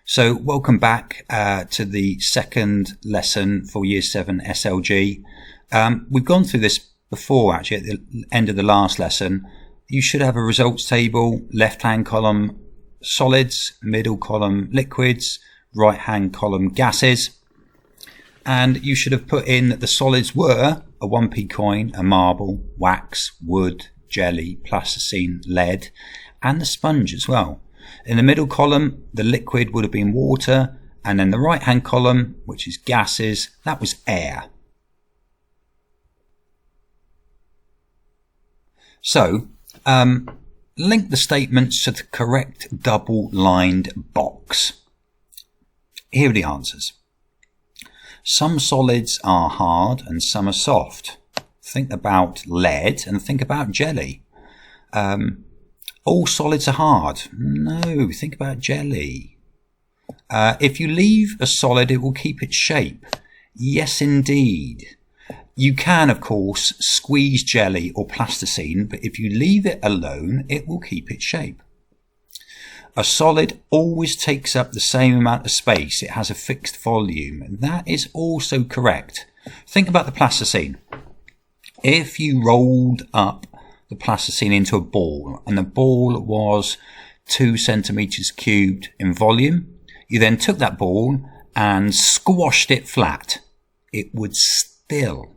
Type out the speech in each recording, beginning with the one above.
So welcome back to the second lesson for Year 7 SLG. We've gone through this before actually at the end of the last lesson. You should have a results table, left-hand column solids, middle column liquids, right-hand column gases. And you should have put in that the solids were a 1p coin, a marble, wax, wood, jelly, plasticine, lead, and the sponge as well. In the middle column, the liquid would have been water, and then the right-hand column, which is gases, that was air. So, link the statements to the correct double-lined box. Here are the answers. Some solids are hard and some are soft. Think about lead and think about jelly. All solids are hard. No, think about jelly. If you leave a solid, it will keep its shape. Yes, indeed. You can, of course, squeeze jelly or plasticine, but if you leave it alone, it will keep its shape. A solid always takes up the same amount of space. It has a fixed volume. And that is also correct. Think about the plasticine. If you rolled up the plasticine into a ball and the ball was 2 centimeters cubed in volume, you then took that ball and squashed it flat. It would still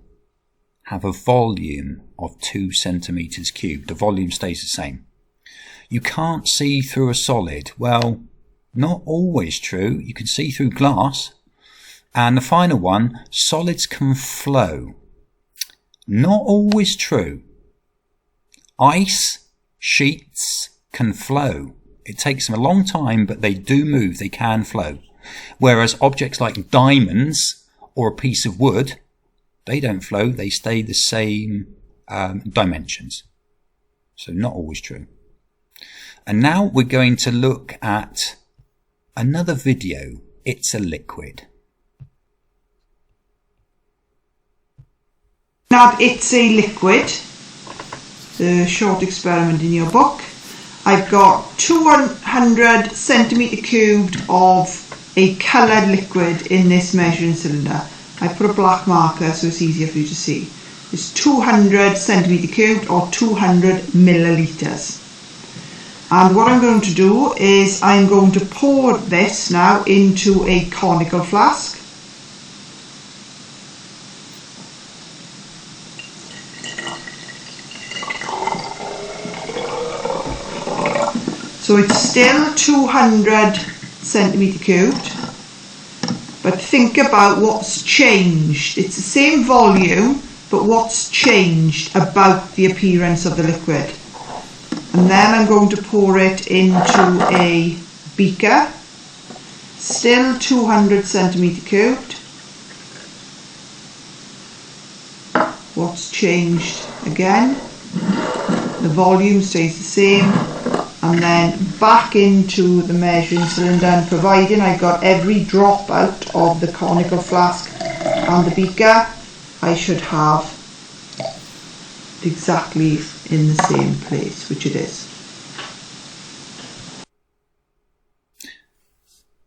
have a volume of 2 centimeters cubed. The volume stays the same. You can't see through a solid. Well, not always true. You can see through glass. And the final one, solids can flow. Not always true. Ice sheets can flow. It takes them a long time, but they do move. They can flow. Whereas objects like diamonds or a piece of wood, they don't flow. They stay the same dimensions. So not always true. And now we're going to look at another video. It's a liquid. Now it's a liquid. The short experiment in your book. I've got 200 centimeter cubed of a coloured liquid in this measuring cylinder. I put a black marker so it's easier for you to see. It's 200 centimeter cubed or 200 millilitres. And what I'm going to do is I'm going to pour this now into a conical flask. So it's still 200 centimetre cubed, but think about what's changed. It's the same volume, but what's changed about the appearance of the liquid. And then I'm going to pour it into a beaker, still 200 centimetre cubed. What's changed again? The volume stays the same. And then back into the measuring cylinder, and providing I've got every drop out of the conical flask and the beaker, I should have exactly in the same place, which it is.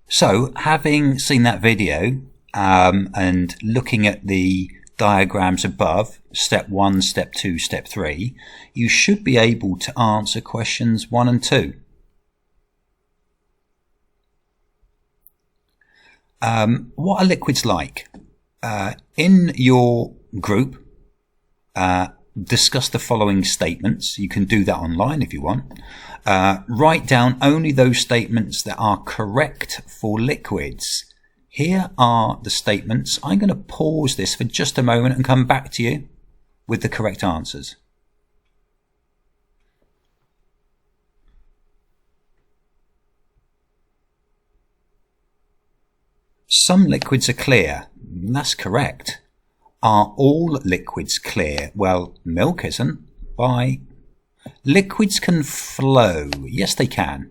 So having seen that video and looking at the diagrams above, step 1, step 2, step 3, you should be able to answer questions 1 and 2. What are liquids like? In your group, discuss the following statements. You can do that online if you want. Write down only those statements that are correct for liquids. Here are the statements. I'm going to pause this for just a moment and come back to you with the correct answers. Some liquids are clear. That's correct. Are all liquids clear? Well, milk isn't. Why? Liquids can flow. Yes, they can.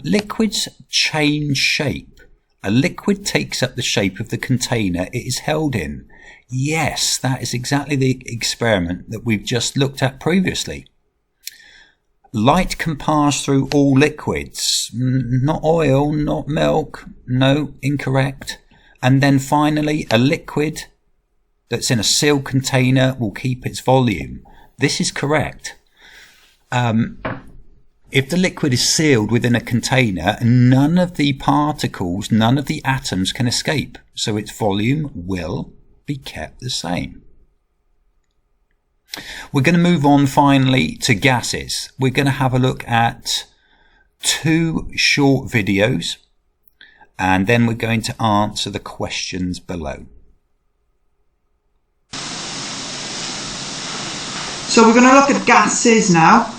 Liquids change shape. A liquid takes up the shape of the container it is held in. Yes, that is exactly the experiment that we've just looked at previously. Light can pass through all liquids. Not oil, not milk. No, incorrect. And then finally, a liquid that's in a sealed container will keep its volume. This is correct. If the liquid is sealed within a container, none of the particles, none of the atoms can escape. So its volume will be kept the same. We're going to move on finally to gases. We're going to have a look at 2 short videos, and then we're going to answer the questions below. So we're going to look at gases now.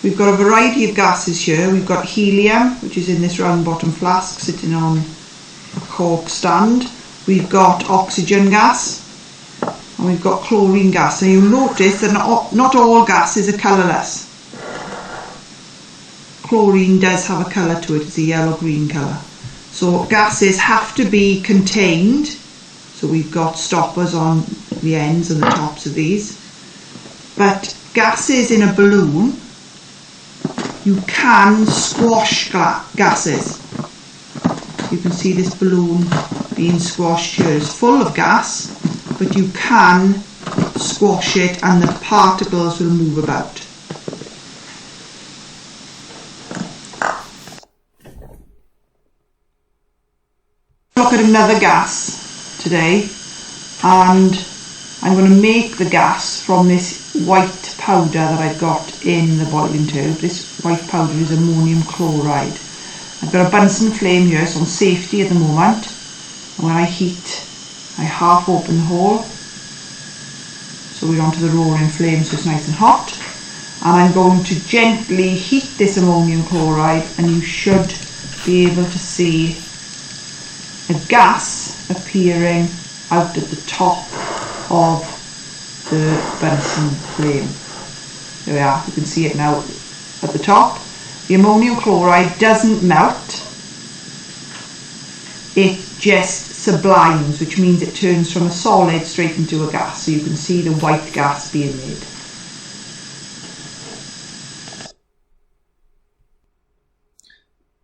We've got a variety of gases here. We've got helium, which is in this round bottom flask sitting on a cork stand. We've got oxygen gas, and we've got chlorine gas. And you'll notice that not all gases are colourless. Chlorine does have a colour to it. It's a yellow-green colour. So gases have to be contained. So we've got stoppers on the ends and the tops of these. But gases in a balloon, you can squash gases. You can see this balloon being squashed here. It's full of gas, but you can squash it and the particles will move about. Look at another gas today, and I'm going to make the gas from this white powder that I've got in the boiling tube. This white powder is ammonium chloride. I've got a Bunsen flame here, so I'm safety at the moment. And when I heat, I half open the hole, so we're onto the roaring flame, so it's nice and hot. And I'm going to gently heat this ammonium chloride, and you should be able to see a gas appearing out at the top of the Bunsen flame. There we are, you can see it now at the top. The ammonium chloride doesn't melt, it just sublimes, which means it turns from a solid straight into a gas. So you can see the white gas being made.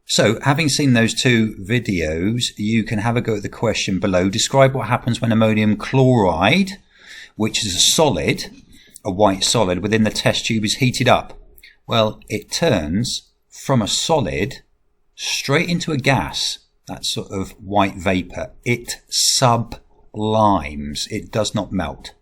So, having seen those 2 videos, you can have a go at the question below. Describe what happens when ammonium chloride, which is a solid, a white solid, within the test tube is heated up. Well, it turns from a solid straight into a gas, that sort of white vapour. It sublimes. It does not melt.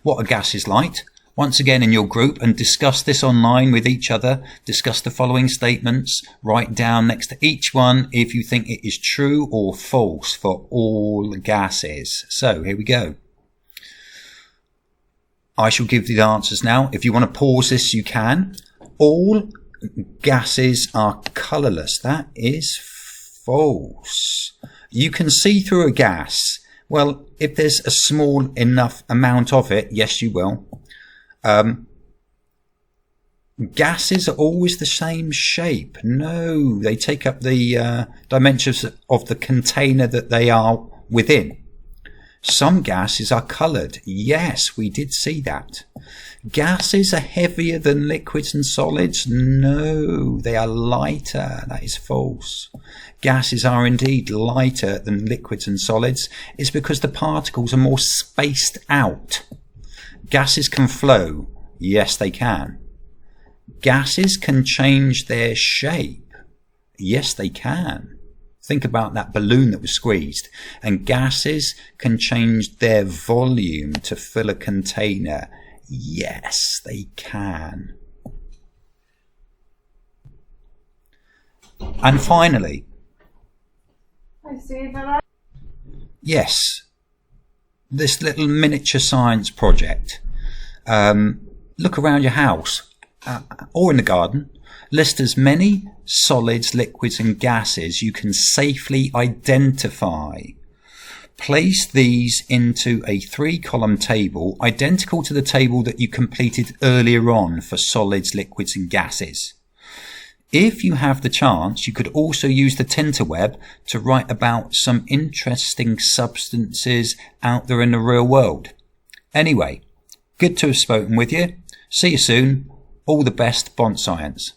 What are gases like? Once again in your group, and discuss this online with each other. Discuss the following statements. Write down next to each one if you think it is true or false for all gases. So here we go. I shall give the answers now. If you want to pause this, you can. All gases are colourless. That is false. You can see through a gas. Well, if there's a small enough amount of it, yes, you will. Gases are always the same shape. No, they take up the dimensions of the container that they are within. Some gases are coloured. Yes, we did see that. Gases are heavier than liquids and solids. No, they are lighter. That is false. Gases are indeed lighter than liquids and solids. It's because the particles are more spaced out. Gases can flow. Yes, they can. Gases can change their shape. Yes, they can. Think about that balloon that was squeezed. And gases can change their volume to fill a container. Yes, they can. And finally, yes, this little miniature science project. Look around your house or in the garden. List as many solids, liquids and gases you can safely identify. Place these into a 3-column table identical to the table that you completed earlier on for solids, liquids and gases. If you have the chance, you could also use the Tinterweb to write about some interesting substances out there in the real world. Anyway, Good to have spoken with you. See you soon. All the best, Bont Science.